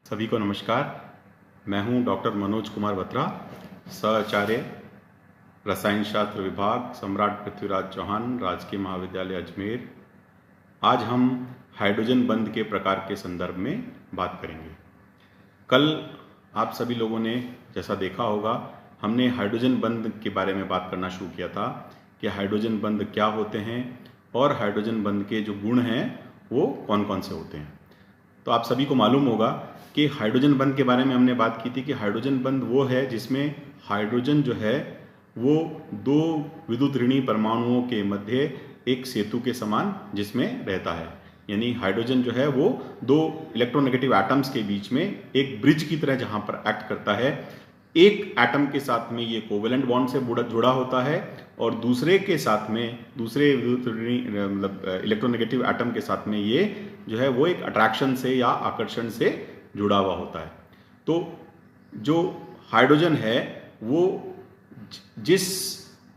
सभी को नमस्कार। मैं हूं डॉक्टर मनोज कुमार बत्रा, सहआचार्य रसायन शास्त्र विभाग, सम्राट पृथ्वीराज चौहान राजकीय महाविद्यालय अजमेर। आज हम हाइड्रोजन बंध के प्रकार के संदर्भ में बात करेंगे। कल आप सभी लोगों ने जैसा देखा होगा, हमने हाइड्रोजन बंध के बारे में बात करना शुरू किया था कि हाइड्रोजन बंध क्या होते हैं और हाइड्रोजन बंध के जो गुण हैं वो कौन कौन से होते हैं। तो आप सभी को मालूम होगा कि हाइड्रोजन बंध के बारे में हमने बात की थी कि हाइड्रोजन बंध वो है जिसमें हाइड्रोजन जो है वो दो विद्युत ऋणी परमाणुओं के मध्य एक सेतु के समान जिसमें रहता है। यानी हाइड्रोजन जो है वो दो इलेक्ट्रोनेगेटिव एटम्स के बीच में एक ब्रिज की तरह जहां पर एक्ट करता है। एक एटम के साथ में ये कोवेलेंट बॉन्ड से जुड़ा होता है और दूसरे के साथ में दूसरे मतलब इलेक्ट्रोनेगेटिव एटम के साथ में ये जो है वो एक अट्रैक्शन से या आकर्षण से जुड़ा हुआ होता है। तो जो हाइड्रोजन है वो जिस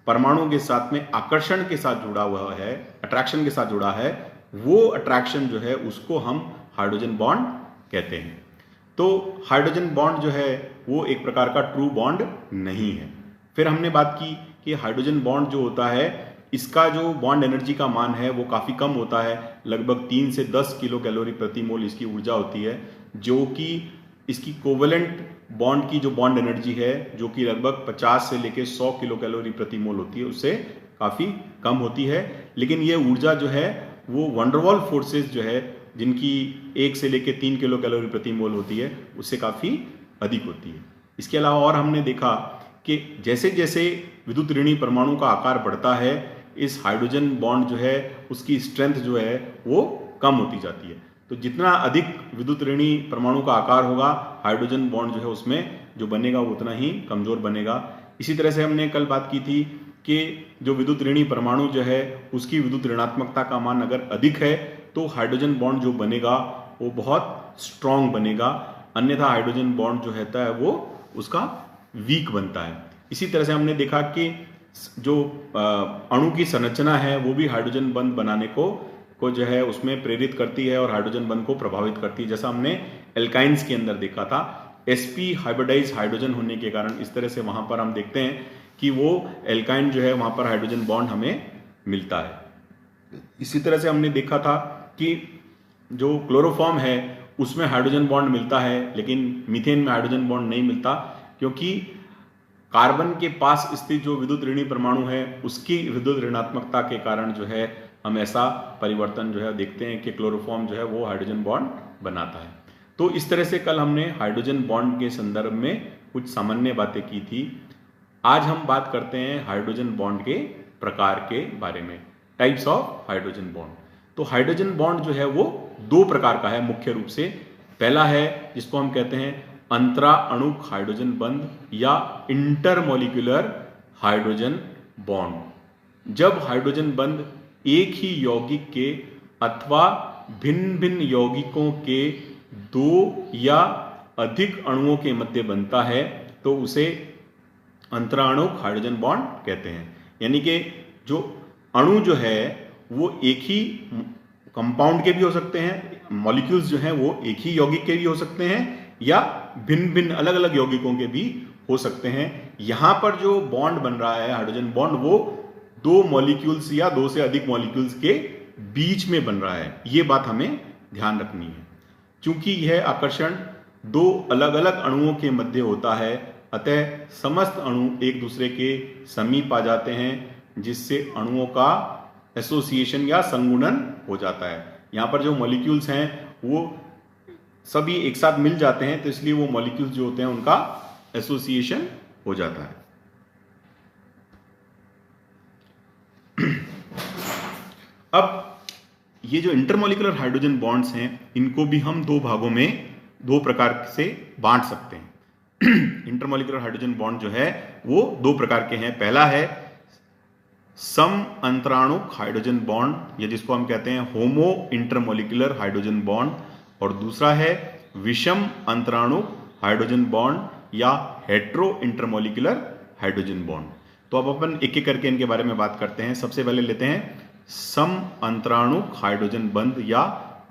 परमाणु के साथ में आकर्षण के साथ जुड़ा हुआ है, अट्रैक्शन के साथ जुड़ा है, वो अट्रैक्शन जो है उसको हम हाइड्रोजन बॉन्ड कहते हैं। तो हाइड्रोजन बॉन्ड जो है वो एक प्रकार का ट्रू बॉन्ड नहीं है। फिर हमने बात की कि हाइड्रोजन बॉन्ड जो होता है इसका जो बॉन्ड एनर्जी का मान है वो काफ़ी कम होता है, लगभग 3 से 10 किलो कैलोरी प्रति मोल इसकी ऊर्जा होती है, जो कि इसकी कोवेलेंट बॉन्ड की जो बॉन्ड एनर्जी है जो कि लगभग 50 से लेकर 100 किलो कैलोरी प्रति मोल होती है उससे काफ़ी कम होती है। लेकिन ये ऊर्जा जो है वो वंडरवॉल फोर्सेस जो है जिनकी 1 से लेकर 3 किलो कैलोरी प्रति मोल होती है उससे काफ़ी अधिक होती है। इसके अलावा और हमने देखा कि जैसे जैसे विद्युत ऋणी परमाणु का आकार बढ़ता है इस हाइड्रोजन बॉन्ड जो है उसकी स्ट्रेंथ जो है वो कम होती जाती है। तो जितना अधिक विद्युत ऋणी परमाणु का आकार होगा हाइड्रोजन बॉन्ड जो है उसमें जो बनेगा वो उतना ही कमजोर बनेगा। इसी तरह से हमने कल बात की थी कि जो विद्युत ऋणी परमाणु जो है उसकी विद्युत ऋणात्मकता का मान अगर अधिक है तो हाइड्रोजन बॉन्ड जो बनेगा वो बहुत स्ट्रांग बनेगा, अन्यथा हाइड्रोजन बॉन्ड जो रहता है वो उसका वीक बनता है। इसी तरह से हमने देखा कि जो अणु की संरचना है वो भी हाइड्रोजन बंध बनाने को जो है उसमें प्रेरित करती है और हाइड्रोजन बंध को प्रभावित करती है। जैसा हमने एल्काइंस के अंदर देखा था, sp हाइब्रिडाइज हाइड्रोजन होने के कारण इस तरह से वहां पर हम देखते हैं कि वो एल्काइन जो है वहां पर हाइड्रोजन बॉन्ड हमें मिलता है। इसी तरह से हमने देखा था कि जो क्लोरोफॉर्म है उसमें हाइड्रोजन बॉन्ड मिलता है लेकिन मीथेन में हाइड्रोजन बॉन्ड नहीं मिलता, क्योंकि कार्बन के पास स्थित जो विद्युत ऋणी परमाणु है उसकी विद्युत ऋणात्मकता के कारण जो है हम ऐसा परिवर्तन जो है देखते हैं कि क्लोरोफॉर्म जो है वो हाइड्रोजन बॉन्ड बनाता है। तो इस तरह से कल हमने हाइड्रोजन बॉन्ड के संदर्भ में कुछ सामान्य बातें की थी। आज हम बात करते हैं हाइड्रोजन बॉन्ड के प्रकार के बारे में, टाइप्स ऑफ हाइड्रोजन बॉन्ड। तो हाइड्रोजन बॉन्ड जो है वो दो प्रकार का है मुख्य रूप से। पहला है जिसको हम कहते हैं अंतरा अणुक हाइड्रोजन बंध या इंटरमोलिक्यूलर हाइड्रोजन बॉन्ड। जब हाइड्रोजन बंध एक ही यौगिक के अथवा भिन्न भिन्न यौगिकों के दो या अधिक अणुओं के मध्य बनता है तो उसे अंतराणुक हाइड्रोजन बॉन्ड कहते हैं। यानी कि जो अणु जो है वो एक ही कंपाउंड के भी हो सकते हैं, मॉलिक्यूल्स जो हैं वो एक ही यौगिक के भी हो सकते हैं या भिन्न भिन्न अलग अलग यौगिकों के भी हो सकते हैं। यहां पर जो बॉन्ड बन रहा है हाइड्रोजन बॉन्ड वो दो मॉलिक्यूल्स या दो से अधिक मॉलिक्यूल्स के बीच में बन रहा है, ये बात हमें ध्यान रखनी है। क्योंकि यह आकर्षण दो अलग अलग अणुओं के मध्य होता है, अतः समस्त अणु एक दूसरे के समीप आ जाते हैं जिससे अणुओं का एसोसिएशन या संगुणन हो जाता है। यहां पर जो मॉलिक्यूल्स हैं वो सभी एक साथ मिल जाते हैं, तो इसलिए वो मॉलिक्यूल्स जो होते हैं उनका एसोसिएशन हो जाता है। अब ये जो इंटरमॉलिक्यूलर हाइड्रोजन बॉन्ड्स हैं इनको भी हम दो भागों में दो प्रकार से बांट सकते हैं। इंटरमॉलिक्यूलर हाइड्रोजन बॉन्ड जो है वो दो प्रकार के हैं। पहला है सम अंतराणुक हाइड्रोजन बॉन्ड या जिसको हम कहते हैं होमो इंटरमॉलिक्यूलर हाइड्रोजन बॉन्ड, और दूसरा है विषम अंतराणुक हाइड्रोजन बॉन्ड या हेट्रो इंटरमॉलिक्यूलर हाइड्रोजन बॉन्ड। तो अब अपन एक एक करके इनके बारे में बात करते हैं। सबसे पहले लेते हैं सम अंतराणुक हाइड्रोजन बंध या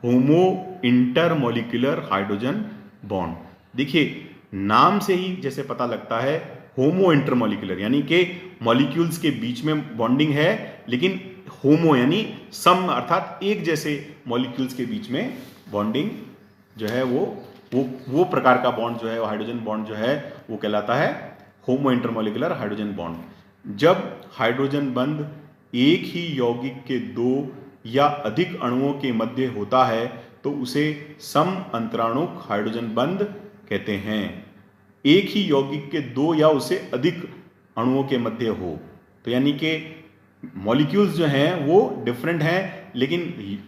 होमो इंटरमॉलिक्यूलर हाइड्रोजन बॉन्ड। देखिए नाम से ही जैसे पता लगता है होमो इंटरमॉलिक्यूलर, यानी कि मॉलिक्यूल्स के बीच में बॉन्डिंग है, लेकिन होमो यानी सम अर्थात एक जैसे मॉलिक्यूल्स के बीच में बॉन्डिंग जो है वो प्रकार का बॉन्ड जो है, हाइड्रोजन बॉन्ड जो है वो कहलाता है होमो इंटरमॉलिक्यूलर हाइड्रोजन बॉन्ड। जब हाइड्रोजन बंध एक ही यौगिक के दो या अधिक अणुओं के मध्य होता है तो उसे सम अंतराणुक हाइड्रोजन बंध कहते हैं। एक ही यौगिक के दो या उससे अधिक अणुओं के मध्य हो, तो यानी कि मॉलिक्यूल्स जो हैं वो डिफरेंट हैं लेकिन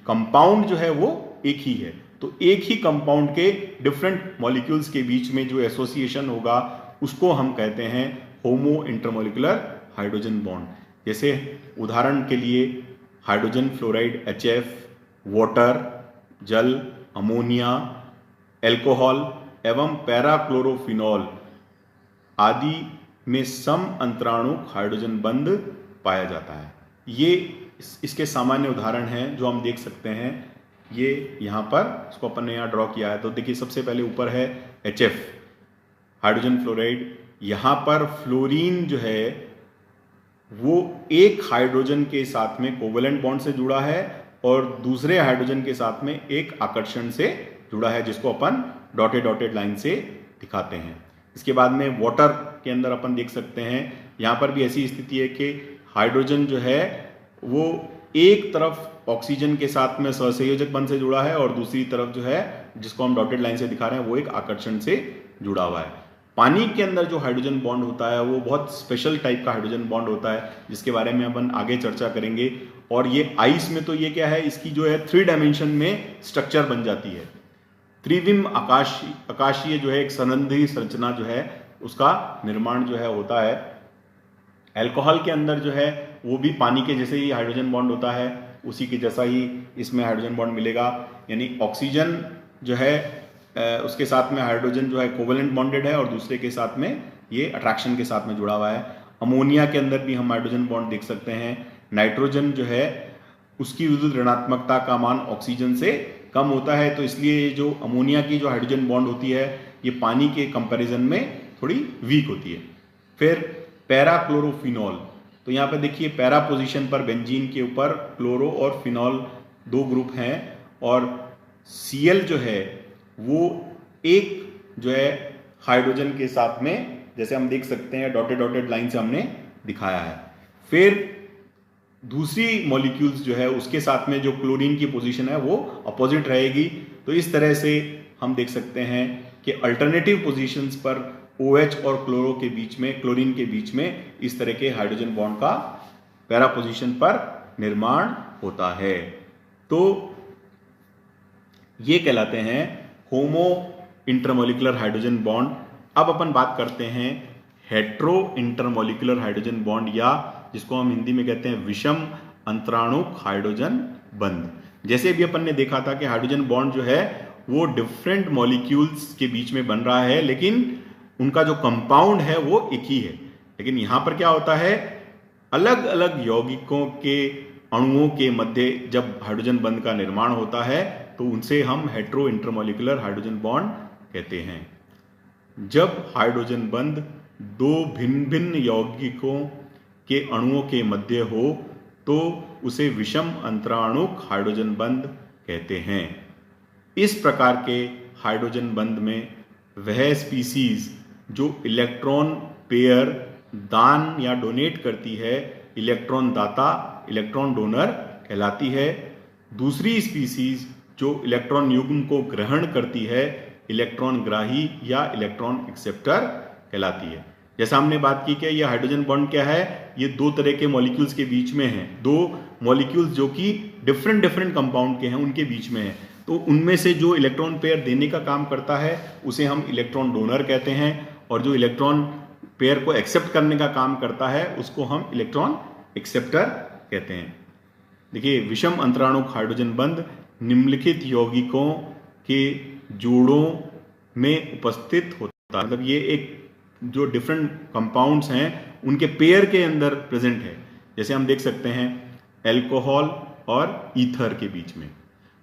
कंपाउंड जो है वो एक ही है। तो एक ही कंपाउंड के डिफरेंट मॉलिक्यूल्स के बीच में जो एसोसिएशन होगा उसको हम कहते हैं होमो इंटरमॉलिक्यूलर हाइड्रोजन बॉन्ड। जैसे उदाहरण के लिए हाइड्रोजन फ्लोराइड HF, वाटर जल, अमोनिया, एल्कोहल एवं पैराक्लोरोफिनॉल आदि में सम अंतराणुक हाइड्रोजन बंध पाया जाता है। ये इसके सामान्य उदाहरण हैं जो हम देख सकते हैं। ये यहाँ पर इसको अपन ने यहाँ ड्रॉ किया है। तो देखिए सबसे पहले ऊपर है HF हाइड्रोजन फ्लोराइड। यहाँ पर फ्लोरीन जो है वो एक हाइड्रोजन के साथ में कोवेलेंट बॉन्ड से जुड़ा है और दूसरे हाइड्रोजन के साथ में एक आकर्षण से जुड़ा है, जिसको अपन डॉटेड लाइन से दिखाते हैं। इसके बाद में वाटर के अंदर अपन देख सकते हैं, यहाँ पर भी ऐसी स्थिति है कि हाइड्रोजन जो है वो एक तरफ ऑक्सीजन के साथ में सहसंयोजक बंध से जुड़ा है और दूसरी तरफ जो है जिसको हम डॉटेड लाइन से दिखा रहे हैं वो एक आकर्षण से जुड़ा हुआ है। पानी के अंदर जो हाइड्रोजन बॉन्ड होता है वो बहुत स्पेशल टाइप का हाइड्रोजन बॉन्ड होता है, जिसके बारे में अपन आगे चर्चा करेंगे। और ये आइस में तो ये क्या है, इसकी जो है 3 डायमेंशन में स्ट्रक्चर बन जाती है। त्रिविम आकाशीय जो है एक संबंधी संरचना जो है उसका निर्माण जो है होता है। अल्कोहल के अंदर जो है वो भी पानी के जैसे ही हाइड्रोजन बॉन्ड होता है, उसी के जैसा ही इसमें हाइड्रोजन बॉन्ड मिलेगा। यानी ऑक्सीजन जो है उसके साथ में हाइड्रोजन जो है कोवेलेंट बॉन्डेड है और दूसरे के साथ में ये अट्रैक्शन के साथ में जुड़ा हुआ है। अमोनिया के अंदर भी हम हाइड्रोजन बॉन्ड देख सकते हैं। नाइट्रोजन जो है उसकी विद्युत ऋणात्मकता का मान ऑक्सीजन से कम होता है, तो इसलिए जो अमोनिया की जो हाइड्रोजन बॉन्ड होती है ये पानी के कंपैरिजन में थोड़ी वीक होती है। फिर पैराक्लोरोफिनॉल, तो यहाँ पे देखिए पैरा पोजीशन पर बेंजीन के ऊपर क्लोरो और फिनॉल 2 ग्रुप हैं और Cl जो है वो एक जो है हाइड्रोजन के साथ में जैसे हम देख सकते हैं डॉटेड लाइन से हमने दिखाया है। फिर दूसरी मॉलिक्यूल्स जो है उसके साथ में जो क्लोरीन की पोजीशन है वो अपोजिट रहेगी। तो इस तरह से हम देख सकते हैं कि अल्टरनेटिव पोजीशंस पर OH और क्लोरो के बीच में, क्लोरीन के बीच में इस तरह के हाइड्रोजन बॉन्ड का पैरा पोजीशन पर निर्माण होता है। तो ये कहलाते हैं होमो इंटरमॉलिक्यूलर हाइड्रोजन बॉन्ड। अब अपन बात करते हैं हेट्रो इंटरमॉलिक्यूलर हाइड्रोजन बॉन्ड, या जिसको हम हिंदी में कहते हैं विषम अंतराणुक हाइड्रोजन बंध। जैसे भी अपन ने देखा था कि हाइड्रोजन बॉन्ड जो है वो डिफरेंट मॉलिक्यूल्स के बीच में बन रहा है, लेकिन उनका जो कंपाउंड है वो एक ही है। लेकिन यहां पर क्या होता है, अलग अलग यौगिकों के अणुओं के मध्य जब हाइड्रोजन बंध का निर्माण होता है तो उनसे हम हेट्रो इंटरमॉलिक्यूलर हाइड्रोजन बॉन्ड कहते हैं। जब हाइड्रोजन बंध 2 भिन्न भिन्न यौगिकों के अणुओं के मध्य हो तो उसे विषम अंतराणुक हाइड्रोजन बंध कहते हैं। इस प्रकार के हाइड्रोजन बंध में वह स्पीसीज जो इलेक्ट्रॉन पेयर दान या डोनेट करती है, इलेक्ट्रॉन दाता, इलेक्ट्रॉन डोनर कहलाती है। दूसरी स्पीसीज जो इलेक्ट्रॉन युग्म को ग्रहण करती है, इलेक्ट्रॉन ग्राही या इलेक्ट्रॉन एक्सेप्टर कहलाती है। जैसा हमने बात की कि यह हाइड्रोजन बॉन्ड क्या है, ये 2 तरह के मॉलिक्यूल्स के बीच में है। 2 मॉलिक्यूल्स जो कि डिफरेंट कंपाउंड के हैं उनके बीच में है, तो उनमें से जो इलेक्ट्रॉन पेयर देने का काम करता है उसे हम इलेक्ट्रॉन डोनर कहते हैं, और जो इलेक्ट्रॉन पेयर को एक्सेप्ट करने का काम करता है उसको हम इलेक्ट्रॉन एक्सेप्टर कहते हैं। देखिए विषम अंतराणुक हाइड्रोजन बंध निम्नलिखित यौगिकों के जोड़ों में उपस्थित होता है। मतलब ये एक जो डिफरेंट कंपाउंड्स हैं उनके पेयर के अंदर प्रेजेंट है। जैसे हम देख सकते हैं अल्कोहल और ईथर के बीच में,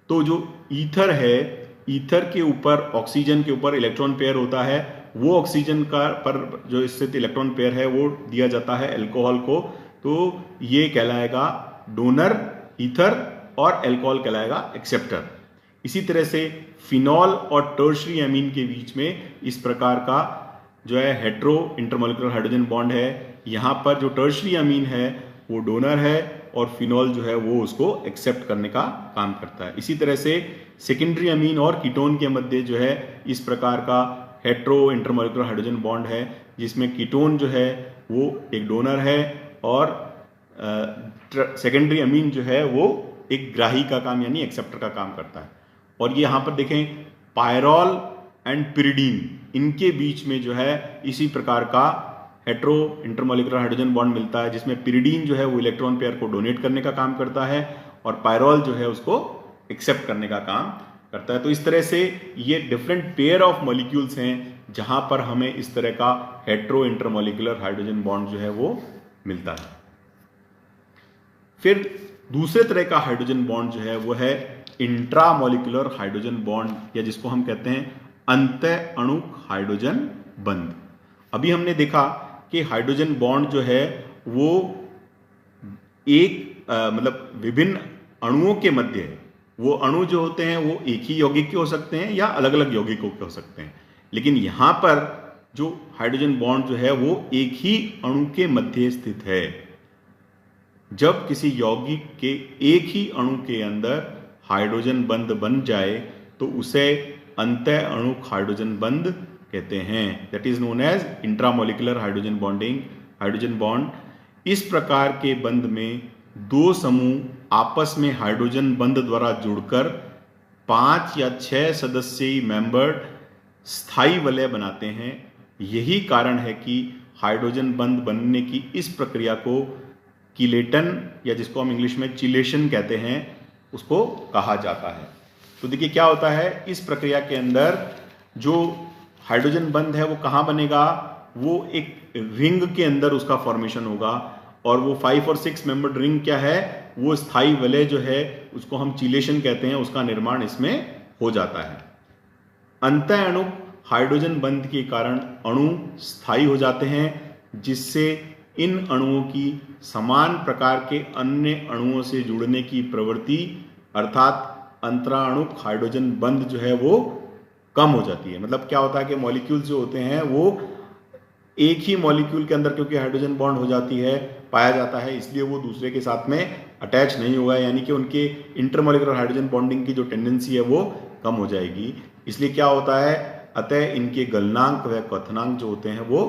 तो जो ईथर है, ईथर के ऊपर ऑक्सीजन के ऊपर इलेक्ट्रॉन पेयर होता है, वो ऑक्सीजन का पर जो स्थित इलेक्ट्रॉन पेयर है वो दिया जाता है अल्कोहल को, तो ये कहलाएगा डोनर ईथर और अल्कोहल कहलाएगा एक्सेप्टर। इसी तरह से फिनॉल और टर्शरी एमीन के बीच में इस प्रकार का जो है हेट्रो इंटरमोलिकुलर हाइड्रोजन बॉन्ड है। यहाँ पर जो टर्शरी अमीन है वो डोनर है और फिनॉल जो है वो उसको एक्सेप्ट करने का काम करता है। इसी तरह से सेकेंडरी अमीन और कीटोन के मध्य जो है इस प्रकार का हेट्रो इंटरमोलिकुलर हाइड्रोजन बॉन्ड है, जिसमें कीटोन जो है वो एक डोनर है और सेकेंडरी अमीन जो है वो एक ग्राही का काम यानी एक्सेप्टर का काम करता है। और ये यहाँ पर देखें पायरॉल एंड पिरिडीन, इनके बीच में जो है इसी प्रकार का हेट्रो इंटरमोलिकुलर हाइड्रोजन बॉन्ड मिलता है, जिसमें पिरिडीन जो है वो इलेक्ट्रॉन पेयर को डोनेट करने का काम करता है और पायरॉल जो है उसको एक्सेप्ट करने का काम करता है। तो इस तरह से ये डिफरेंट पेयर ऑफ मॉलिक्यूल्स हैं जहां पर हमें इस तरह का हेट्रो इंटरमोलिकुलर हाइड्रोजन बॉन्ड जो है वो मिलता है। फिर दूसरे तरह का हाइड्रोजन बॉन्ड जो है वो है इंट्रामोलिकुलर हाइड्रोजन बॉन्ड, या जिसको हम कहते हैं अंतः अणुक हाइड्रोजन बंध। अभी हमने देखा कि हाइड्रोजन बॉन्ड जो है वो एक मतलब विभिन्न अणुओं के मध्य है। वो अणु जो होते हैं वो एक ही यौगिक के हो सकते हैं या अलग अलग यौगिकों के हो सकते हैं, लेकिन यहां पर जो हाइड्रोजन बॉन्ड जो है वो एक ही अणु के मध्य स्थित है। जब किसी यौगिक के एक ही अणु के अंदर हाइड्रोजन बंध बन जाए तो उसे अंतः अणुक हाइड्रोजन बंध कहते हैं, that is known as intramolecular hydrogen bonding hydrogen bond. इस प्रकार के बंध में दो समूह आपस में हाइड्रोजन बंध द्वारा जुड़कर 5 या 6 सदस्यीय मेंबर्ड स्थायी वलय बनाते हैं। यही कारण है कि हाइड्रोजन बंध बनने की इस प्रक्रिया को कीलेटन, या जिसको हम इंग्लिश में चिलेशन कहते हैं, उसको कहा जाता है। तो देखिए क्या होता है, इस प्रक्रिया के अंदर जो हाइड्रोजन बंध है वो कहाँ बनेगा, वो एक रिंग के अंदर उसका फॉर्मेशन होगा, और वो 5 और 6 मेंबर्ड रिंग क्या है, वो स्थायी वलय जो है उसको हम चिलेशन कहते हैं, उसका निर्माण इसमें हो जाता है। अंतः अणुक हाइड्रोजन बंध के कारण अणु स्थायी हो जाते हैं, जिससे इन अणुओं की समान प्रकार के अन्य अणुओं से जुड़ने की प्रवृत्ति अर्थात अंतराणुक हाइड्रोजन बंध जो है वो कम हो जाती है। मतलब क्या होता है कि मॉलिक्यूल्स जो होते हैं वो एक ही मॉलिक्यूल के अंदर क्योंकि हाइड्रोजन बॉन्ड हो जाती है पाया जाता है, इसलिए वो दूसरे के साथ में अटैच नहीं होगा, यानी कि उनके इंटरमोलिकुलर हाइड्रोजन बॉन्डिंग की जो टेंडेंसी है वो कम हो जाएगी। इसलिए क्या होता है, अतः इनके गलनांक व क्वथनांक जो होते हैं वो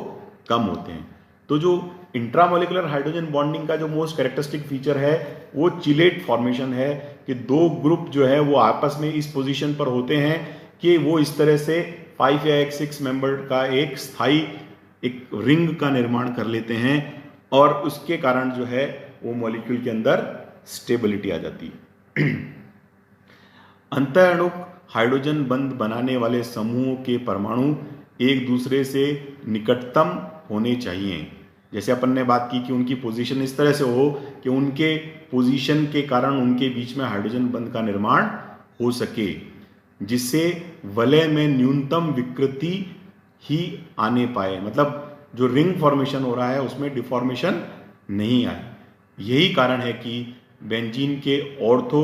कम होते हैं। तो जो इंट्रामोलिकुलर हाइड्रोजन बॉन्डिंग का जो मोस्ट कैरेक्टरिस्टिक फीचर है वो चिलेट फॉर्मेशन है, कि दो ग्रुप जो है वो आपस में इस पोजीशन पर होते हैं कि वो इस तरह से 5 या 6 मेंबर का एक स्थायी एक रिंग का निर्माण कर लेते हैं, और उसके कारण जो है वो मॉलिक्यूल के अंदर स्टेबिलिटी आ जाती है। अंतः अणुक हाइड्रोजन बंध बनाने वाले समूहों के परमाणु एक दूसरे से निकटतम होने चाहिए। जैसे अपन ने बात की कि उनकी पोजीशन इस तरह से हो कि उनके पोजीशन के कारण उनके बीच में हाइड्रोजन बंध का निर्माण हो सके, जिससे वलय में न्यूनतम विकृति ही आने पाए। मतलब जो रिंग फॉर्मेशन हो रहा है उसमें डिफॉर्मेशन नहीं आए। यही कारण है कि बेंजीन के ऑर्थो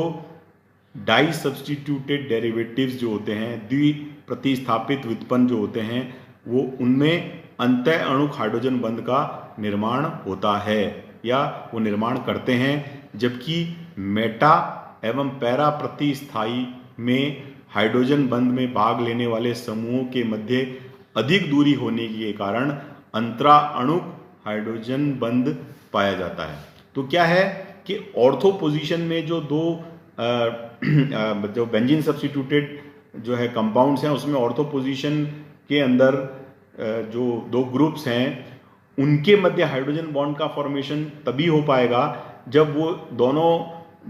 डाई सब्स्टिट्यूटेड डेरिवेटिव्स जो होते हैं, द्विप्रतिस्थापित व्युत्पन्न जो होते हैं, वो उनमें अंतः अणुक हाइड्रोजन बंध का निर्माण होता है या वो निर्माण करते हैं, जबकि मेटा एवं पैरा प्रतिस्थायी में हाइड्रोजन बंध में भाग लेने वाले समूहों के मध्य अधिक दूरी होने के कारण अंतरा अणुक हाइड्रोजन बंध पाया जाता है। तो क्या है कि ऑर्थो पोजीशन में जो दो जो बेंजीन सब्स्टिट्यूटेड जो है कंपाउंड्स हैं उसमें ऑर्थो पोजीशन के अंदर जो दो ग्रुप्स हैं उनके मध्य हाइड्रोजन बॉन्ड का फॉर्मेशन तभी हो पाएगा जब वो दोनों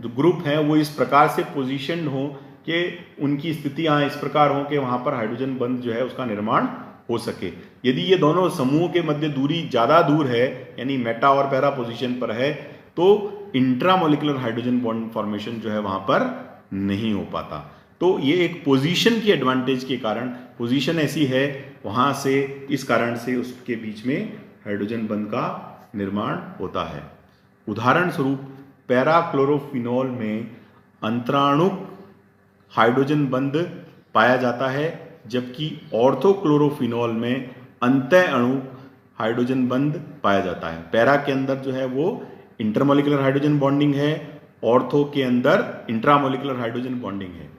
जो ग्रुप हैं वो इस प्रकार से पोजीशनड हो कि उनकी स्थितियां इस प्रकार हो कि वहां पर हाइड्रोजन बंध जो है उसका निर्माण हो सके। यदि ये दोनों समूहों के मध्य दूरी ज़्यादा दूर है, यानी मेटा और पैरा पोजीशन पर है, तो इंट्रामोलिकुलर हाइड्रोजन बॉन्ड फॉर्मेशन जो है वहां पर नहीं हो पाता। तो ये एक पोजीशन की एडवांटेज के कारण, पोजीशन ऐसी है वहाँ से, इस कारण से उसके बीच में हाइड्रोजन बंध का निर्माण होता है। उदाहरण स्वरूप पैराक्लोरोफिनॉल में अंतराणुक हाइड्रोजन बंध पाया जाता है, जबकि ऑर्थोक्लोरोफिनॉल में अंतः अणु हाइड्रोजन बंध पाया जाता है। पैरा के अंदर जो है वो इंटरमोलिकुलर हाइड्रोजन बॉन्डिंग है, ऑर्थो के अंदर इंट्रामोलिकुलर हाइड्रोजन बॉन्डिंग है।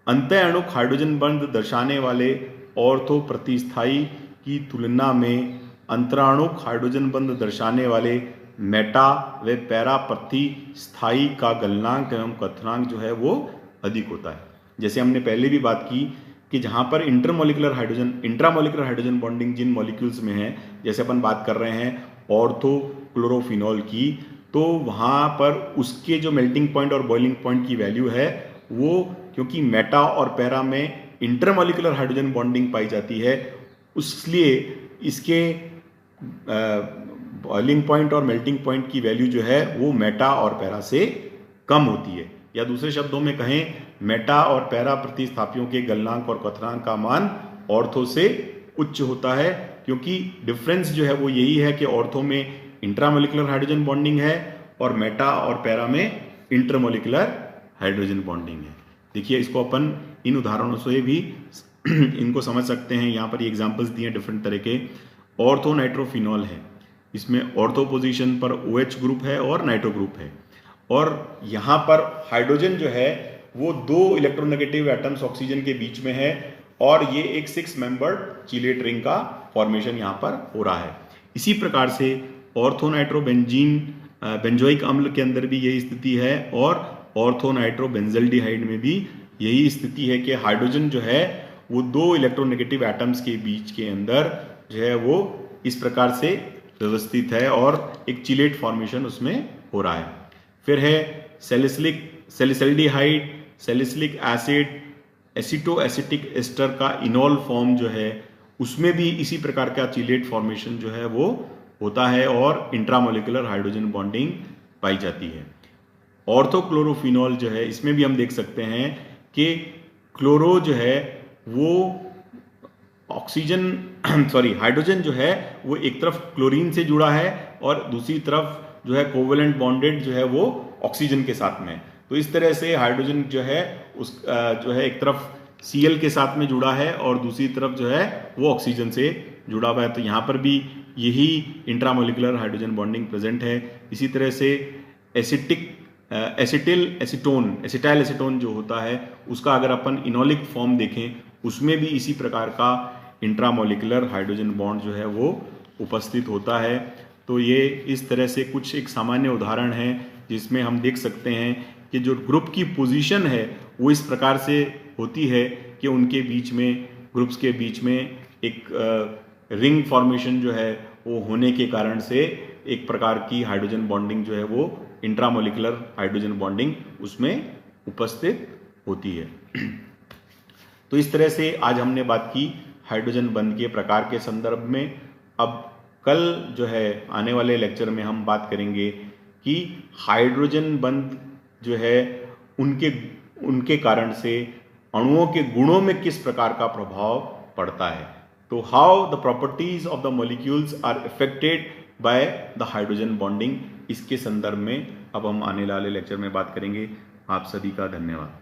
अंतः अणुक हाइड्रोजन बंध दर्शाने वाले ऑर्थो प्रतिस्थाई की तुलना में अंतराणुक हाइड्रोजन बंध दर्शाने वाले मेटा व पैरा प्रतिस्थाई का गलनांक एवं कथनांक जो है वो अधिक होता है। जैसे हमने पहले भी बात की कि जहाँ पर इंट्रामोलिकुलर हाइड्रोजन बॉन्डिंग जिन मॉलिक्यूल्स में है, जैसे अपन बात कर रहे हैं ऑर्थोक्लोरोफिनॉल की, तो वहाँ पर उसके जो मेल्टिंग पॉइंट और बॉइलिंग पॉइंट की वैल्यू है वो, क्योंकि मेटा और पैरा में इंटरमोलिकुलर हाइड्रोजन बॉन्डिंग पाई जाती है, इसलिए इसके बॉइलिंग पॉइंट और मेल्टिंग पॉइंट की वैल्यू जो है वो मेटा और पैरा से कम होती है। या दूसरे शब्दों में कहें, मेटा और पैरा प्रतिस्थापियों के गलनांक और कथनांक का मान ऑर्थो से उच्च होता है, क्योंकि डिफरेंस जो है वो यही है कि ऑर्थो में इंट्रामोलिकुलर हाइड्रोजन बॉन्डिंग है और मेटा और पैरा में इंटरमोलिकुलर हाइड्रोजन बॉन्डिंग है। देखिए, इसको अपन इन उदाहरणों से भी इनको समझ सकते हैं। यहाँ पर ये एग्जाम्पल्स दिए डिफरेंट तरह के। ऑर्थो नाइट्रोफिनॉल है, इसमें ऑर्थो पोजीशन पर OH ग्रुप है और नाइट्रो ग्रुप है, और यहाँ पर हाइड्रोजन जो है वो 2 इलेक्ट्रोनेगेटिव एटम्स ऑक्सीजन के बीच में है, और ये एक 6 मेंबर्ड चीलेट रिंग का फॉर्मेशन यहाँ पर हो रहा है। इसी प्रकार से ऑर्थोनाइट्रोबेंजीन बेंजोइक अम्ल के अंदर भी यही स्थिति है, और ऑर्थोनाइट्रोबेंजल्डिहाइड में भी यही स्थिति है कि हाइड्रोजन जो है वो 2 इलेक्ट्रोनेगेटिव एटम्स के बीच के अंदर जो है वो इस प्रकार से व्यवस्थित है और एक चिलेट फॉर्मेशन उसमें हो रहा है। फिर है सैलिसल्डिहाइड, सैलिसिलिक एसिड, एसिटोएसिटिक एस्टर का इनॉल फॉर्म जो है उसमें भी इसी प्रकार का चिलेट फॉर्मेशन जो है वो होता है और इंट्रामोलिकुलर हाइड्रोजन बॉन्डिंग पाई जाती है। ऑर्थोक्लोरोफिनॉल जो है, इसमें भी हम देख सकते हैं कि क्लोरो जो है वो हाइड्रोजन जो है वो एक तरफ क्लोरीन से जुड़ा है और दूसरी तरफ जो है कोवेलेंट बॉन्डेड जो है वो ऑक्सीजन के साथ में। तो इस तरह से हाइड्रोजन जो है उस जो है एक तरफ Cl के साथ में जुड़ा है और दूसरी तरफ जो है वो ऑक्सीजन से जुड़ा हुआ है। तो यहाँ पर भी यही इंट्रामोलिकुलर हाइड्रोजन बॉन्डिंग प्रेजेंट है। इसी तरह से एसिटाइल एसीटोन जो होता है उसका अगर अपन इनोलिक फॉर्म देखें, उसमें भी इसी प्रकार का इंट्रामोलिकुलर हाइड्रोजन बॉन्ड जो है वो उपस्थित होता है। तो ये इस तरह से कुछ एक सामान्य उदाहरण है जिसमें हम देख सकते हैं कि जो ग्रुप की पोजीशन है वो इस प्रकार से होती है कि उनके बीच में, ग्रुप्स के बीच में एक रिंग फॉर्मेशन जो है वो होने के कारण से एक प्रकार की हाइड्रोजन बॉन्डिंग जो है वो इंट्रामोलिकुलर हाइड्रोजन बॉन्डिंग उसमें उपस्थित होती है। तो इस तरह से आज हमने बात की हाइड्रोजन बंध के प्रकार के संदर्भ में। अब कल जो है आने वाले लेक्चर में हम बात करेंगे कि हाइड्रोजन बंध जो है उनके कारण से अणुओं के गुणों में किस प्रकार का प्रभाव पड़ता है। तो how the properties of the molecules are affected by the hydrogen bonding, इसके संदर्भ में अब हम आने वाले लेक्चर में बात करेंगे। आप सभी का धन्यवाद।